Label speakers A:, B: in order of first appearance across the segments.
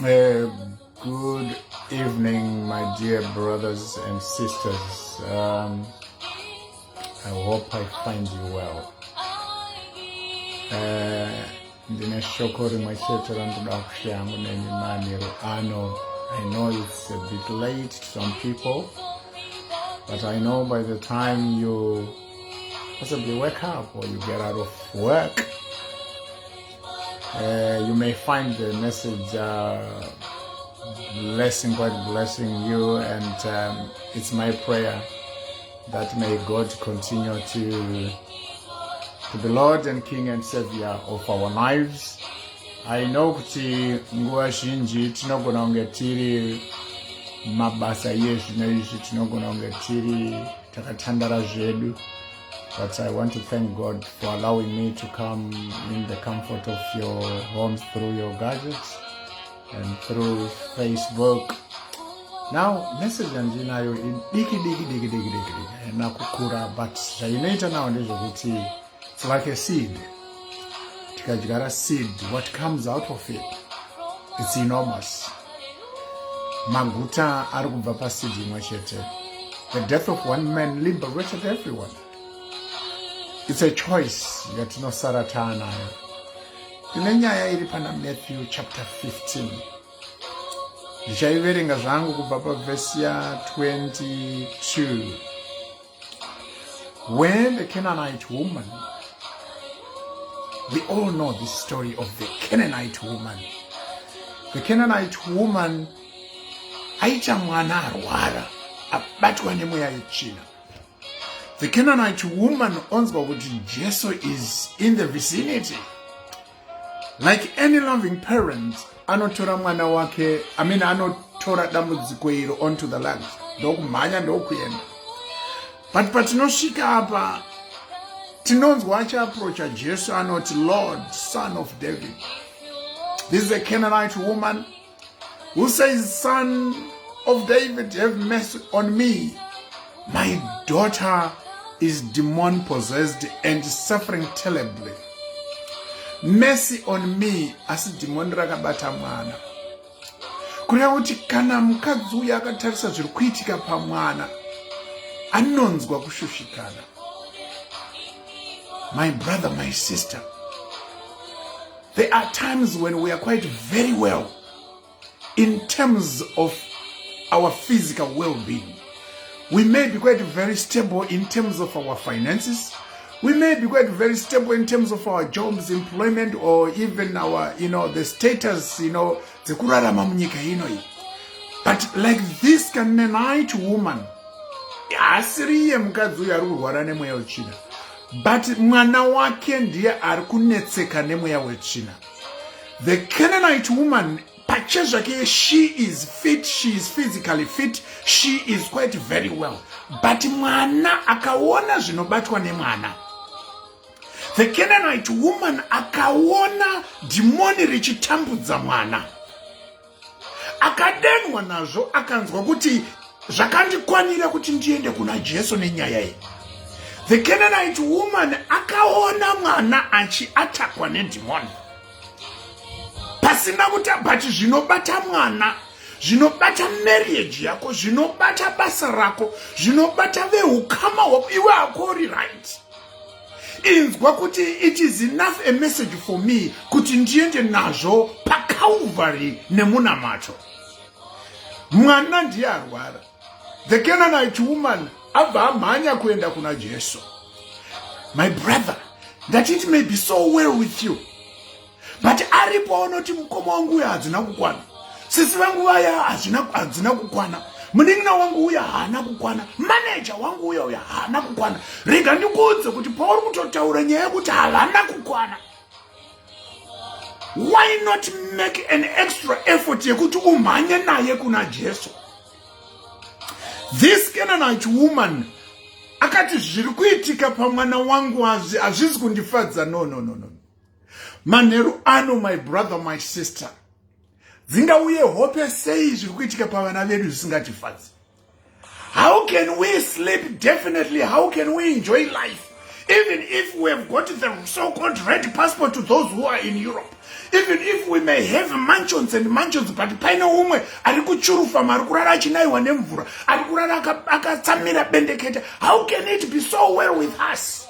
A: Good evening, my dear brothers and sisters. I hope I find you well. Ndine shoko rimwe chete randoda kushare nemi manheru ano. I know it's a bit late to some people, but I know by the time you possibly wake up or you get out of work, you may find the message quite blessing you, and it's my prayer that may God continue to be Lord and King and Savior of our lives. I know kuti nguva zhinji tinogona kunge tiri mabasa ezvinoizvi, tinogona kunge tiri takatandara zvedu, but I want to thank God for allowing me to come in the comfort of your homes through your gadgets and through Facebook. Now, message andinayo diki nakukura, but zvainoita now ndezvekuti it's like a seed. Tikadyara seed, what comes out of it, it's enormous. Maguta ari kubva paseed imwe chete. The death of one man liberated everyone. It's a choice yatinosara taanayo. Tine nyaya iri pana Matthew chapter 15. Ndichaiverenga zvangu kubva pavhesi ya 22. When the Canaanite woman, we all know the story of the Canaanite woman. The Canaanite woman aita mwana arwara, abatwa nemweya yetsvina. The Canaanite woman onzwa kuti Jesu is in the vicinity. Like any loving parent, anotora mwana wake, anotora dambudziko iro onto the land. Ndokumhanya ndokuenda. But patinosvika apa, tinonzwa achiapproacha Jesu anoti, Lord, Son of David. This is a Canaanite woman who says, Son of David, have mercy on me. My daughter is demon-possessed and suffering terribly. Mercy on me, asi demon rakabata mwana. Kureva kuti kana mukadzi uya akatarisa zviri kuitika pamwana, anonzwa kushushikana. My brother, my sister, there are times when we are quite very well in terms of our physical well-being. We may be quite very stable in terms of our finances. We may be quite very stable in terms of our jobs, employment, or even our, the status, zekurarama munyika inoi. But like this Canaanite woman, asiriye mukadzi uyu ari kurwara nemweya wetsvina, but mwana wake ndiye ari kunetseka nemweya wetsvina. The Canaanite woman, pachezvake, she is fit, she is physically fit, she is quite very well. But mwana akaona zvinobatwa nemwana. The Canaanite woman akaona demoni richitambudza mwana. Akadenwa nazvo, akanzwa kuti zvakandikwanira kuti ndiende kuna Jesu nenyaya iyi. The Canaanite woman akaona mwana achiatakwa nedemoni. Pasina kuti but zvinobata mwana, zvinobata marriage yako, zvinobata basa rako, zvinobata veukama hwako, iwe akori right. Inzwa kuti it is enough a message for me kuti ndiende nazvo paCalvary nemunamato. Mwana ndiye arwara. The Canaanite woman abva amhanya kuenda kuna Jesu. My brother, that it may be so well with you. But aripo anoti mukoma wangu uya hadzina kukwana. Sisi vangu vaya hadzina kukwana. Munin'ina wangu uya haana kukwana. Manager wangu uya haana kukwana. Rega ndikuudze kuti pauri kutotaura nyaya yekuti havana kukwana. Why not make an extra effort yekuti umhanye naye kuna Jesu? This Canaanite woman akati zviri kuitika pamwana wangu hazvisi kundifadza. No. Manheru ano, my brother, my sister, dzingauye hope sei zviri kuitika pavana vedu zvisingatifadzi. How can we sleep? Definitely, how can we enjoy life Even if we have got the so-called red passport to those who are in Europe, even if we may have mansions and mansions, but paine umwe ari kuchurufa marikurara achinaiwa nemvura, ari kurara akatsamira bendekete, how can it be so well with us?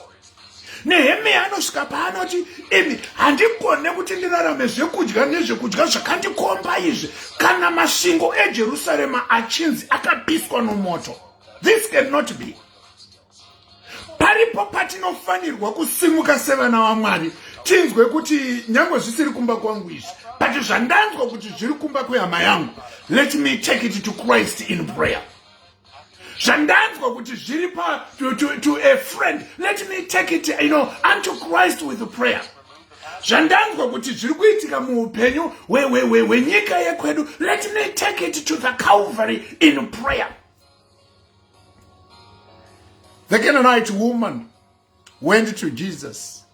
A: Nehemia anosvika paanoti imi handikone kuti ndirarame zvekudya nezvekudya zvakandikomba izvi kana masvingo eJerusarema achinzi akapiswa nomoto. This cannot be. Paripo patinofanirwa kusimuka sevana vaMwari tinzwe kuti nyange zvisiri kumba kwangu izvi, but zvandanzwa kuti zviri kumba kwehama yangu, let me take it to Christ in prayer. Zvandanzwa kuti zviri pa to a friend, let me take it, unto Christ with prayer. Zvandanzwa kuti zviri kuitika muupenyu wenyika yekwedu, let me take it to the Calvary in prayer. The Canaanite woman went to Jesus.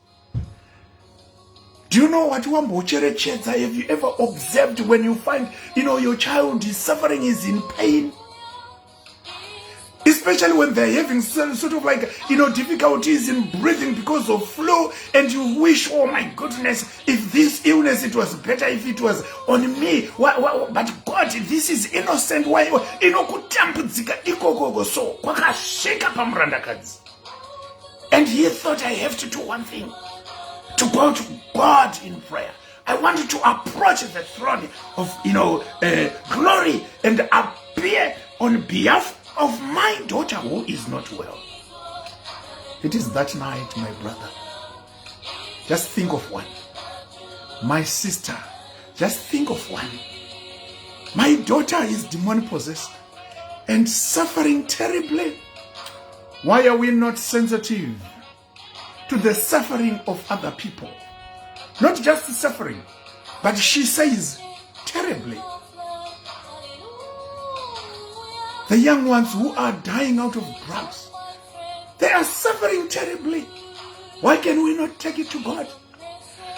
A: Do you know what wambocherechedza? Have you ever observed when you find, your child is suffering, is in pain? Especially when they're having sort of like, difficulties in breathing because of flu, and you wish, oh my goodness, if this illness, it was better if it was on me. But God, this is innocent. Why? Kutambudzika ikogogo so kwakasheka pamurandakadzi. And he thought, I have to do one thing, to go to God in prayer. I wanted to approach the throne of, glory and appear on behalf of my daughter who is not well. It is that night, my brother. Just think of one. My sister, just think of one. My daughter is demon possessed and suffering terribly. Why are we not sensitive to the suffering of other people? Not just the suffering, but she says terribly. The young ones who are dying out of drugs, they are suffering terribly. Why can we not take it to God?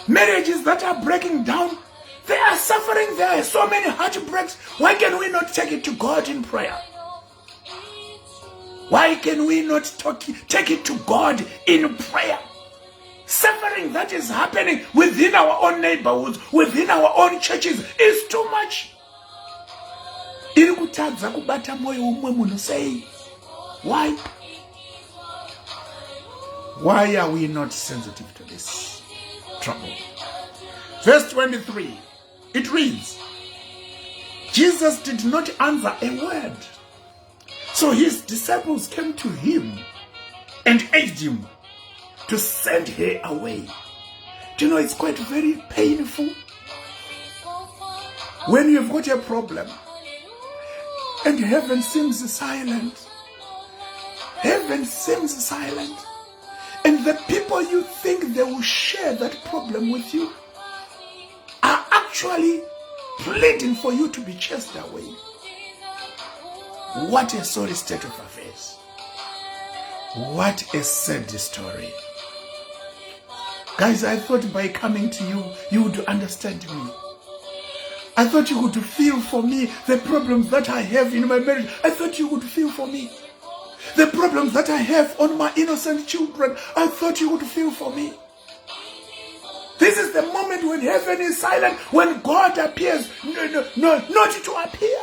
A: Marriages that are breaking down, they are suffering. There are so many heartbreaks. Why can we not take it to God in prayer? Why can we not take it to God in prayer? Suffering that is happening within our own neighborhoods, within our own churches, is too much. Why? Why are we not sensitive to this trouble? Verse 23, it reads, Jesus did not answer a word. So his disciples came to him and urged him to send her away. Do you know, it's quite very painful when you've got a problem and heaven seems silent. Heaven seems silent. And the people you think they will share that problem with you are actually pleading for you to be chased away. What a sorry state of affairs. What a sad story. Guys, I thought by coming to you, you would understand me. I thought you would feel for me the problems that I have in my marriage. I thought you would feel for me. The problems that I have on my innocent children, I thought you would feel for me. This is the moment when heaven is silent, when God appears, not to appear.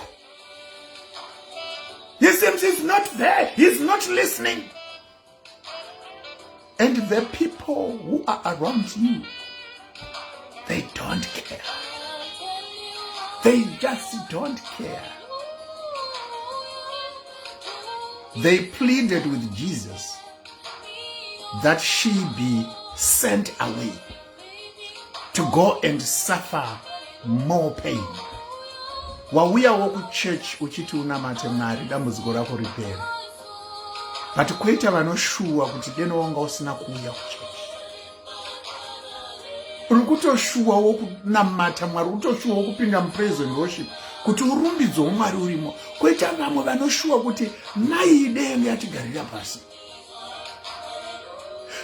A: He seems he's not there, he's not listening. And the people who are around you, they don't care. They just don't care. They pleaded with Jesus that she be sent away to go and suffer more pain. Wauya woku church uchiti unamate Mwari dambudziko rako ripere. But kwoita vanoshuwa kuti deno wanga usina kuuya kuchurch. Uri kutoshuwa wokunamata Mwari, kutoshuwa wokupinda mupraise and worship kuti urumbidzo Mwari urimo. Kwoita vamwe vanoshuwa kuti mai idenge yatigarira pasi.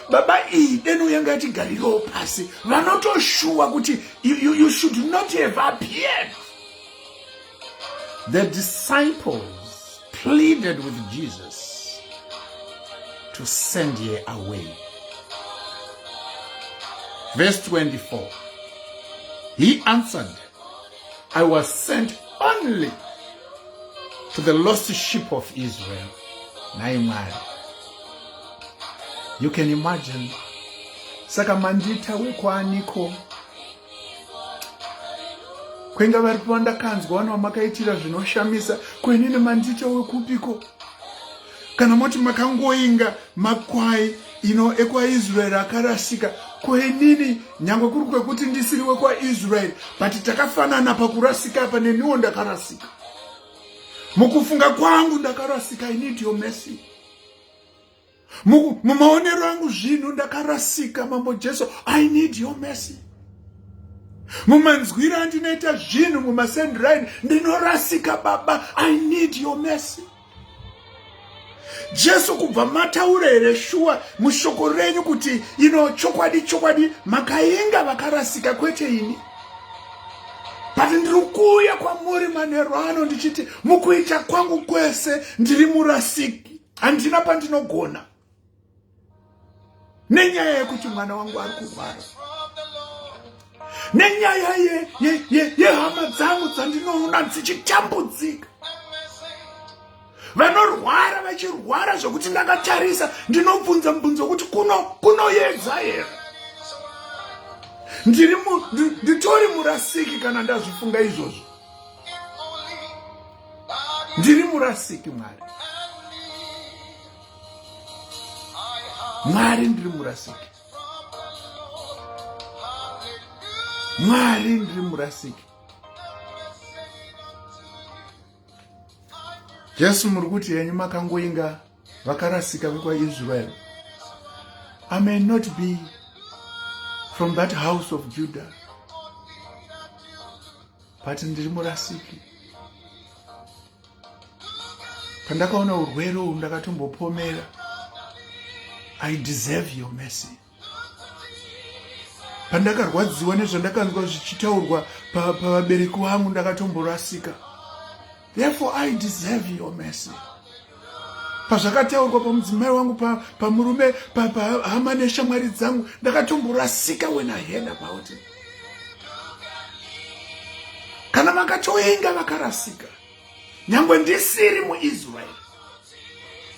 A: Baba ideno yanga yatigarirawo pasi. Vanotoshuwa kuti you should not have appeared. The disciples pleaded with Jesus to send her away. Verse 24. He answered, I was sent only to the lost sheep of Israel. Naimari. You can imagine. Saka mandita wekwaniko. Kwenga varipanda kanzwa wana makaitira zvinoshamisa. Kwenine mandita wekupiko. Kana moti makangoinga makwai ekwa Israel akarasika. Kwenini nyangwe kuri kwekuti ndisiri wekwa Israel, but takafanana pakurasika apa neniwo ndakarasika. Mukufunga kwangu ndakarasika. I need your mercy. Mumaonero angu zvino ndakarasika mambo Jesu. I need your mercy. Mumanzwira andinoita zvino mumasendiraini ndinorasika baba. I need your mercy. Jesu kubva mataura here shuwa mushoko renyu kuti chokwadi makainga vakarasika kwete ini. But ndikuuya kwamuri manheru ano ndichiti mukuita kwangu kwese ndiri murasiki. Handina pandinogona. Nenyaya yekuti mwana wangu ari kurwara. Nenyaya yehama dzangu dzandinoona dzichitambudzika. Vanorwara vachirwara zvokuti ndakatarisa ndinobvunza mubvunzo kuti kunoyedza here. Nditori murasiki kana ndazvifunga izvozvo. Ndiri murasiki Mwari. Mwari ndiri murasiki. Mwari ndiri murasiki. Jesu muri kuti henyu makangoinga vakarasika vekwa Israel. I may not be from that house of Judah, but ndiri murasiki. Pandakaona urwere uhwu ndakatombopomera. I deserve your mercy. Pandakarwadziwa nezvandakanzwa zvichitaurwa pavabereki vangu ndakatomborasika. Therefore I deserve your mercy. Pazvakataurwa pamudzimai wangu, pamurume, pahama neshamwari dzangu ndakatomborasika when I heard about it. Kana makatoinga vakarasika, nyangwe ndisiri muIsrael,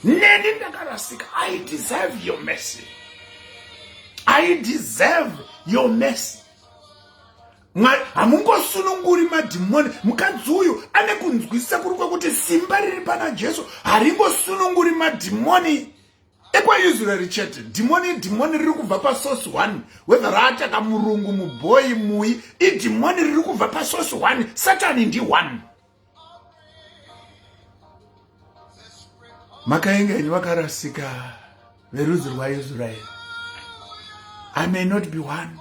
A: neni ndakarasika. I deserve your mercy. I deserve your mercy. Hamungosununguri madhimoni. Mukadzi uyu ane kunzwisisa kuri kwekuti simba riri pana Jesu haringosununguri madhimoni ekwa Israel chete. Dhimoni riri kubva pa source 1. Whether raataka murungu, mubhoyi, mui, idhimoni riri kubva pa source 1. Satani ndi 1. Makainga henyu vakarasika verudzi rwaIsrael. I may not be one,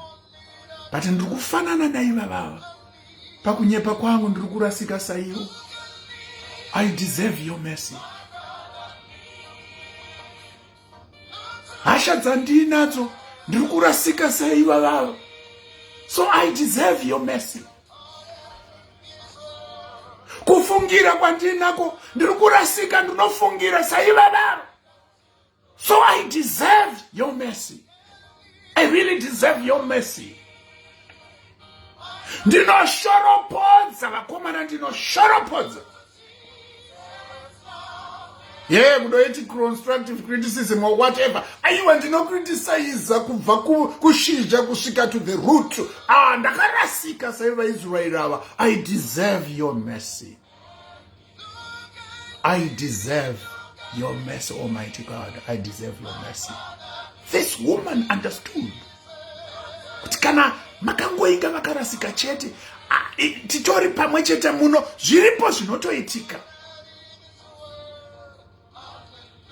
A: but ndiri kufanana naiva vava. Pakunyepa kwangu ndiri kurasika saivo. I deserve your mercy. Hasha dzandinadzo ndiri kurasika saiva vava. So I deserve your mercy. Kufungira kwandinako ndiri kurasika ndinofungira saiva vava. So I deserve your mercy. I really deserve your mercy. Ndinoshoropodza vakomana, ndinoshoropodza. Yeah, munoiti constructive criticism or whatever. Aiwa ndinokriticize kubva kushizha kusvika to the root. Ndakarasika saiva Israel ava. I deserve your mercy. I deserve your mercy, Almighty God. I deserve your mercy. This woman understood. Kuti kana makangoinga vakarasika chete, titori pamwe chete muno, zviripo zvinotoitika.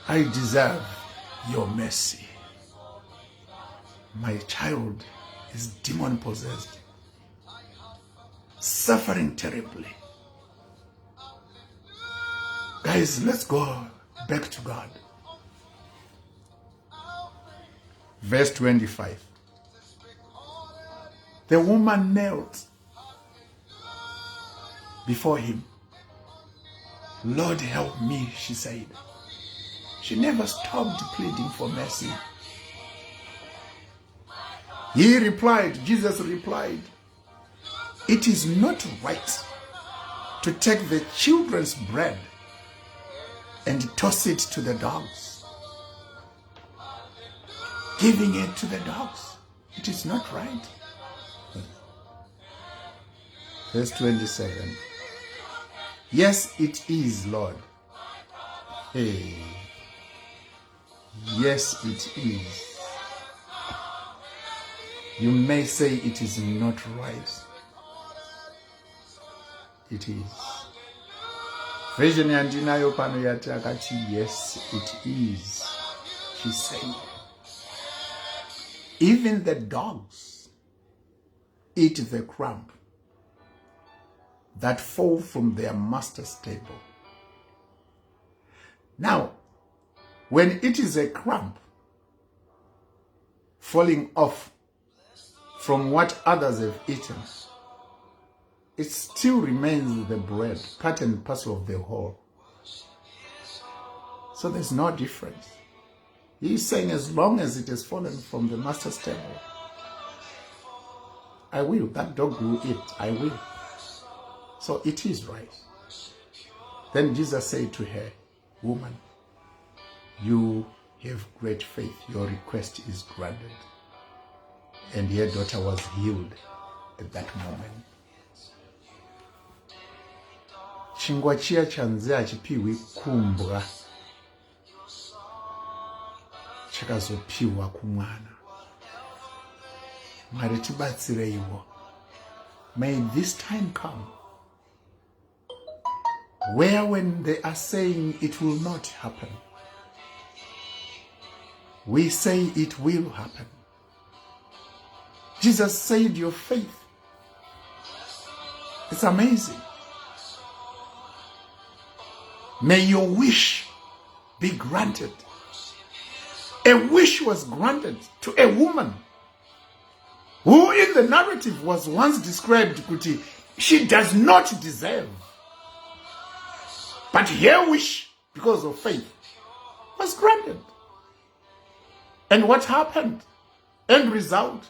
A: I deserve your mercy. My child is demon possessed, suffering terribly. Guys, let's go back to God. Verse 25. The woman knelt before him. Lord, help me, she said. She never stopped pleading for mercy. He replied, Jesus replied, it is not right to take the children's bread and toss it to the dogs. Giving it to the dogs, it is not right. Verse 27. Yes, it is, Lord. Hey. Yes, it is. You may say it is not right. It is. Version yandinayo pano yati akati, yes, it is. She said, even the dogs eat the crumb that fall from their master's table. Now, when it is a crumb falling off from what others have eaten, it still remains the bread, part and parcel of the whole. So there's no difference. He's saying as long as it has fallen from the master's table, I will. That dog will eat. I will. So it is right. Then Jesus said to her, woman, you have great faith. Your request is granted. And her daughter was healed at that moment. Chingwa chiya chanze achipiwi kumbwa chakazopiwa kumwana. Mwari tibatsireiwo. May this time come where when they are saying it will not happen, we say it will happen. Jesus said your faith. It's amazing. May your wish be granted. A wish was granted to a woman who in the narrative was once described, Kuti, she does not deserve. But her wish, because of faith, was granted. And what happened? End result,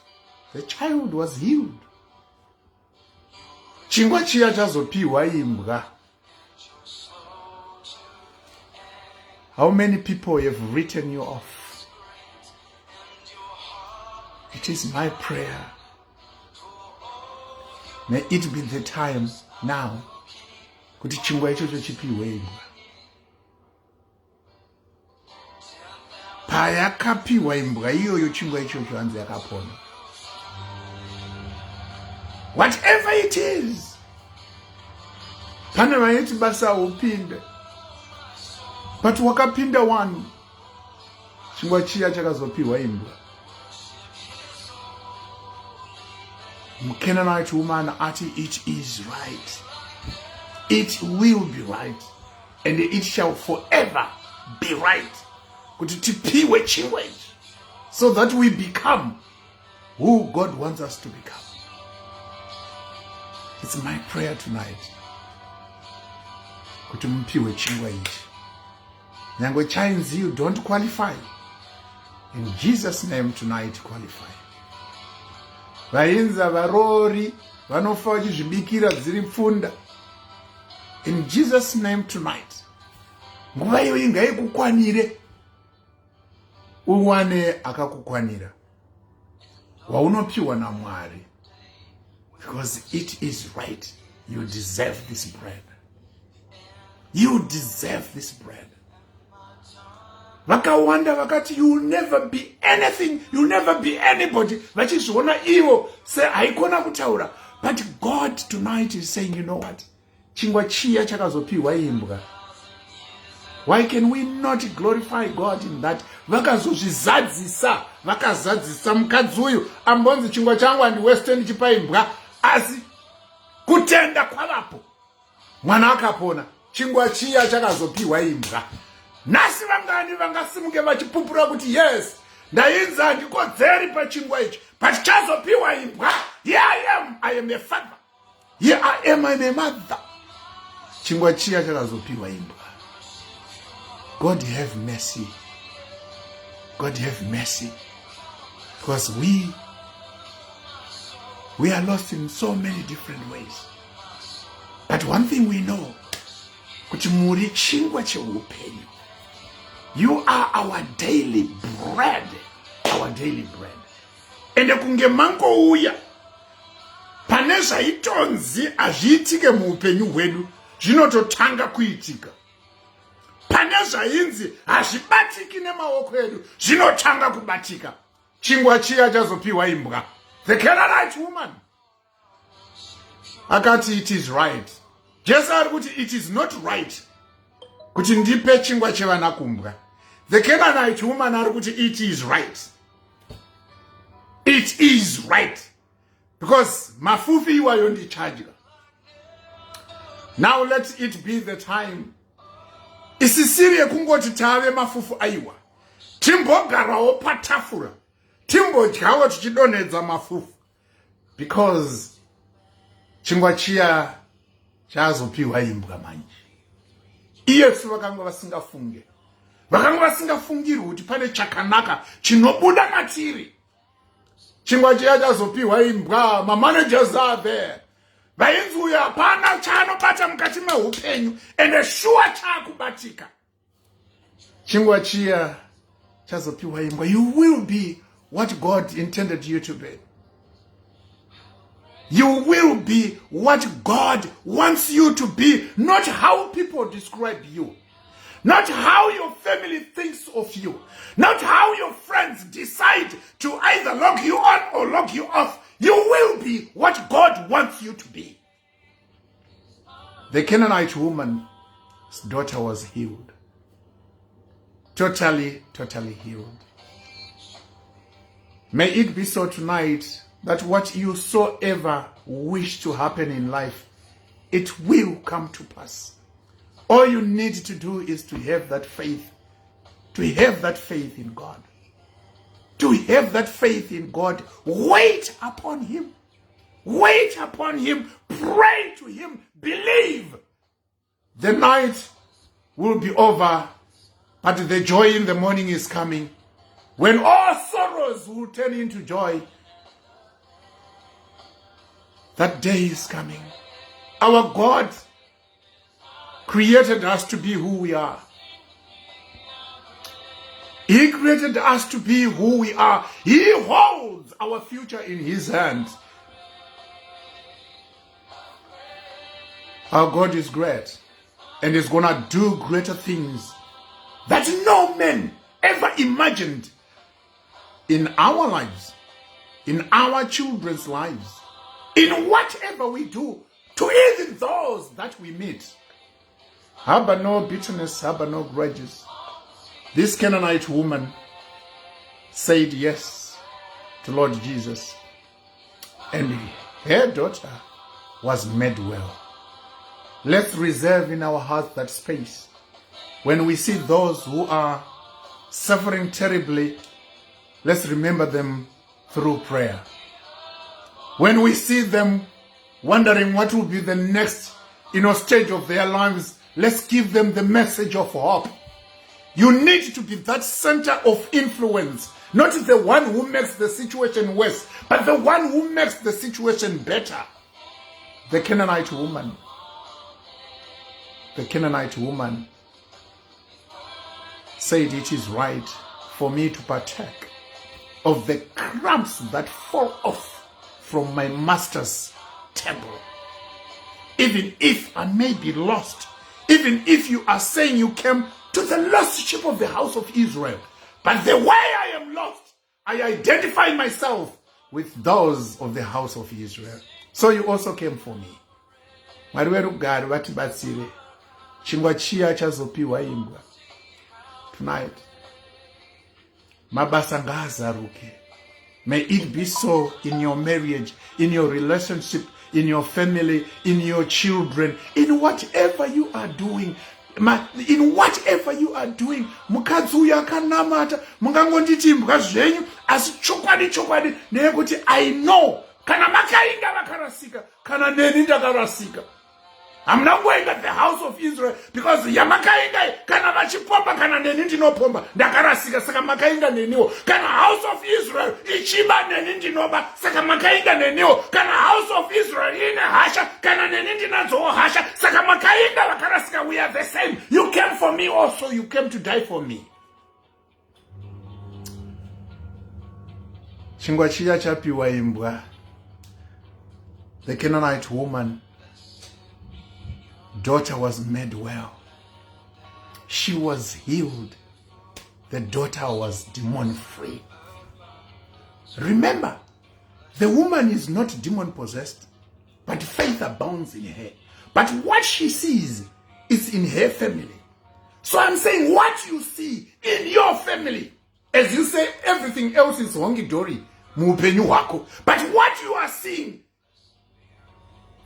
A: the child was healed. Chingwa chiya chazopiwa imbwa. How many people have written you off? It is my prayer. May it be the time now kuti chingwa ichocho chipiwe imbwa. Payakapiwa imbwa iyoyo chingwa ichocho hanzi yakapona. Whatever it is, pane vaiti basa upinde. But wakapinda one, chingwa chiya chakazopiwa imbwa. Canaanite woman ati, it is right. It will be right. And it shall forever be right. Kuti tipiwe chingwa ichi, so that we become who God wants us to become. It's my prayer tonight. Kuti mupiwe chingwa ichi. Nyangwe chainzi you don't qualify. In Jesus' name tonight qualify. Vainza varori vanofa vachizvibikira dziri pfunda. In Jesus' name tonight. Nguva iyo ingaikukwanire. Uwane akakukwanira. Waunopiwa na Mwari. Because it is right. You deserve this bread. You deserve this bread. Vakawanda vakati, you will never be anything, you will never be anybody. Vachizvona ivo say haikona kutaura. But God tonight is saying, you know what? Chingwa chiya chakazopiwa imbwa. Why can we not glorify God in that? Vakazozvizadzisa, vakazadzisa mukadzi uyu ambonzi chingwa changu and western chipa imbwa. Asi kutenda kwavapo. Mwana akapona. Chingwa chiya chakazopiwa imbwa. Nasi vangani vangasimuke vachipupura kuti yes, ndainza ndikodzeri pachingwa ichi, pachichazopiwa imbwa. Here I am a father. Here I am a mother. Chingwa chiya chakazopiwa imbwa. God have mercy. God have mercy. Because we We are lost in so many different ways. But one thing we know, kuti muri chingwa cheupenyu. You are our daily bread. Our daily bread. Ende kunge mango uya. Pane zvaitonzi azviitike muupenyu hwedu, zvinototanga kuitika. Pane zvainzi hazvibatiki nemaoko edu, zvinotanga kubatika. Chingwa chiya chazopiwa imbwa. The Canaanite woman. Akati, it is right. Jesu ari kuti it is not right. Kuti ndipe chingwa chevana kumbwa. The Canaanite woman ari kuti it is right. It is right. Because mafufi iwayo ndichadya. Now let it be the time. Isisiri kungoti tave mafufu aiwa. Timbogarawo patafura. Timbodyawo tichidonedza mafufu. Because chingwa chiya chazopiwa imbwa manje. Iyesu vakanga vasingafunge. Vakanga vasingafungiri kuti pane chakanaka chinobuda matiri. Chingwa chiya chazopiwa imbwa, ma managers are there. Vainzi uya hapana chaanobata mukati meupenyu, ende shuwa chaakubatika. Chingwa chiya chazopiwa imbwa. You will be what God intended you to be. You will be what God wants you to be, not how people describe you. Not how your family thinks of you. Not how your friends decide to either log you on or log you off. You will be what God wants you to be. The Canaanite woman's daughter was healed. Totally healed. May it be so tonight that what you so ever wish to happen in life, it will come to pass. All you need to do is to have that faith. To have that faith in God. To have that faith in God. Wait upon Him. Wait upon Him. Pray to Him. Believe. The night will be over, but the joy in the morning is coming. When all sorrows will turn into joy, that day is coming. Our God created us to be who we are. He created us to be who we are. He holds our future in His hands. Our God is great and is going to do greater things that no man ever imagined in our lives, in our children's lives, in whatever we do, to even those that we meet. Harbor no bitterness, harbor no grudges. This Canaanite woman said yes to Lord Jesus, and her daughter was made well. Let's reserve in our hearts that space. When we see those who are suffering terribly, let's remember them through prayer. When we see them wondering what will be the next stage of their lives, let's give them the message of hope. You need to be that center of influence, not the one who makes the situation worse, but the one who makes the situation better. The Canaanite woman said, it is right for me to partake of the crumbs that fall off from my master's table. Even if I may be lost, even if you are saying you came to the lost sheep of the house of Israel, but the way I am lost, I identify myself with those of the house of Israel. So you also came for me. Mwari wedu gari vatibatsire chingwa chiya chazopiwa imbwa. Tonight, mabasa ngaazaruke. May it be so in your marriage, in your relationship, in your family, in your children, in whatever you are doing. In whatever you are doing, mukadzi uyu akanamata, mungangonditi mbwa zvenyu, asi chokwadi nekuti I know kana makainga vakarasika, kana neni ndakarasika. I'm not going at the house of Israel because yamakainga kana vachipomba kana neni ndinopomba ndakarasika saka makainga neniwo kana house of Israel ichiba neni ndinoba saka makainga neniwo kana house of Israel ine hasha kana neni ndinadzowo hasha saka makainga vakarasika. We are the same. You came for me also. You came to die for me. Chingwa chiya chapiwa imbwa. The Canaanite woman, daughter was made well. She was healed. The daughter was demon free. Remember, the woman is not demon possessed, but faith abounds in her. But what she sees is in her family. So I'm saying what you see in your family, as you say, everything else is honky-dory, muupenyu wako. But what you are seeing,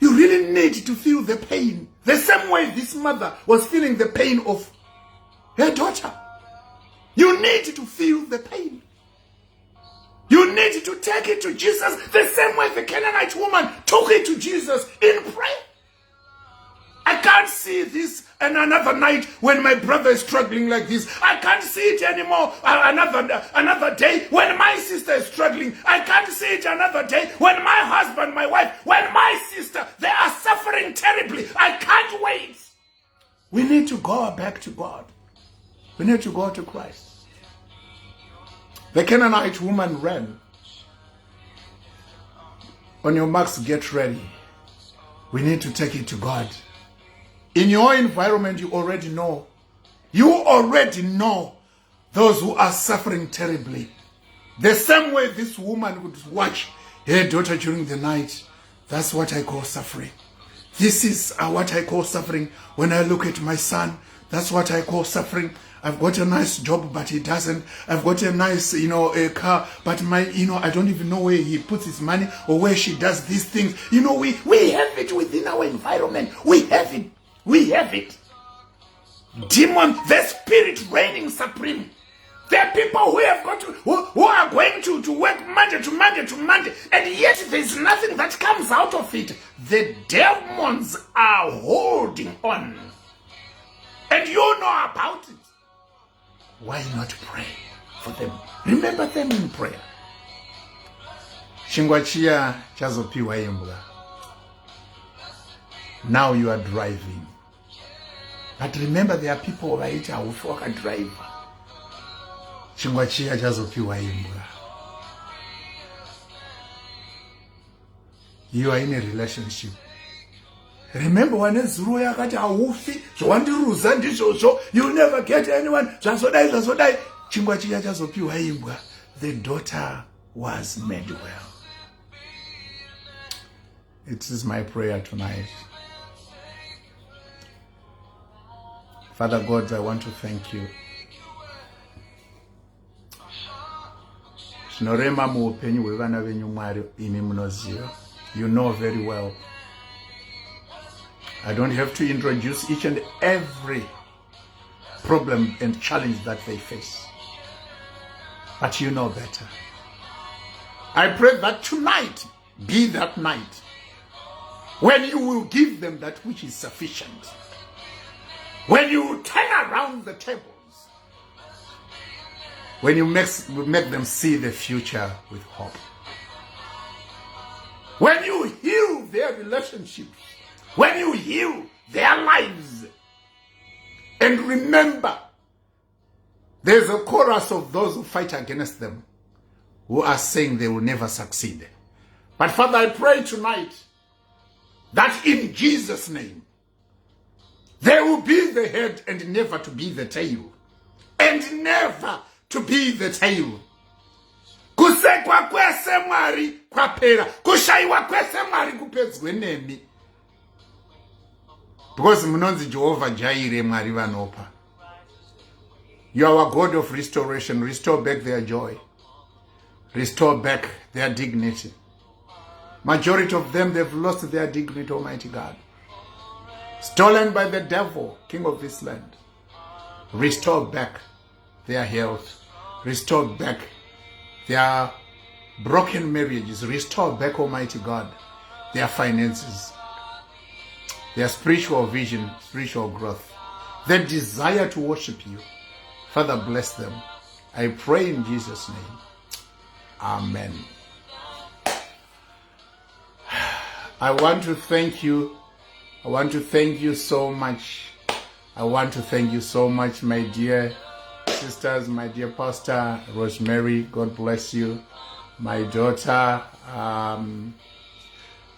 A: you really need to feel the pain. The same way this mother was feeling the pain of her daughter. You need to feel the pain. You need to take it to Jesus the same way the Canaanite woman took it to Jesus in prayer. I can't see this and another night when my brother is struggling like this. I can't see it anymore another day when my sister is struggling. I can't see it another day when my husband, my wife, when my sister, they are suffering terribly. I can't wait. We need to go back to God. We need to go to Christ. The Canaanite woman ran. On your marks, get ready. We need to take it to God. In your environment, you already know. You already know those who are suffering terribly. The same way this woman would watch her daughter during the night. That's what I call suffering. This is what I call suffering. When I look at my son, that's what I call suffering. I've got a nice job, but he doesn't. I've got a nice, a car, but I don't even know where he puts his money or where she does these things. We have it within our environment. We have it. We have it. Demon, the spirit reigning supreme. There are people who have got who are going to work Monday to Monday to Monday, and yet there's nothing that comes out of it. The demons are holding on. And you know about it. Why not pray for them? Remember them in prayer. Shingwachia chazopiwa imbwa. Now you are driving. But remember, there are people right who fuck a driver. Shingwachia chazopiwa imbwa. You are in a relationship. Remember when Zuru yakati haufi, zvandiruza ndizvozvo, you never get anyone, zvazodai. Chingwa chiya chazopiwa imbwa. The daughter was made well. It is my prayer tonight. Father God, I want to thank you. Zvinorema muupenyu hwevana venyu Mwari, imi munoziva. You know very well. I don't have to introduce each and every problem and challenge that they face. But you know better. I pray that tonight be that night when you will give them that which is sufficient. When you turn around the tables. When you make them see the future with hope. When you heal their relationships. When you heal their lives. And remember, there's a chorus of those who fight against them, who are saying they will never succeed. But Father, I pray tonight that in Jesus' name, they will be the head and never to be the tail. And never to be the tail. Kusekwa kwese Mwari kwapera. Kushaiwa kwese Mwari kupedzwe nemi. Because munonzi Jehovah Jireh Mwari vanopa. You are a God of restoration. Restore back their joy. Restore back their dignity. Majority of them, they've lost their dignity, Almighty God. Stolen by the devil, king of this land. Restore back their health. Restore back their broken marriages. Restore back, Almighty God, their finances. their spiritual vision, spiritual growth, their desire to worship you. Father, bless them. I pray in Jesus' name. Amen. I want to thank you. I want to thank you so much. I want to thank you so much, my dear sisters, my dear Pastor Rosemary. God bless you. My daughter,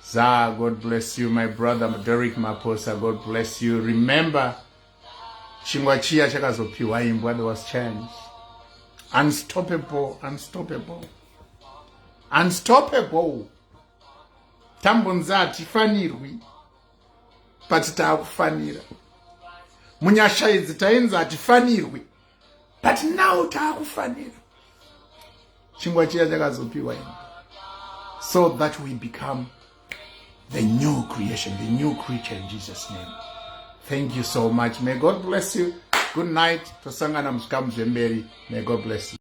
A: Zah, God bless you. My brother, Derek Maposa, God bless you. Remember, chingwa chiya chakazopiwa imbwa, there was change. Unstoppable, unstoppable, unstoppable. Tambunza atifanirwi, but taakufanira. Munyashaizi taenza atifanirwi, but now taakufanira. Chingwa chiya chakazopiwa imbwa. So that we become the new creation, the new creature in Jesus' name. Thank you so much. May God bless you. Good night. Tosangana msikamu zemberi. May God bless you.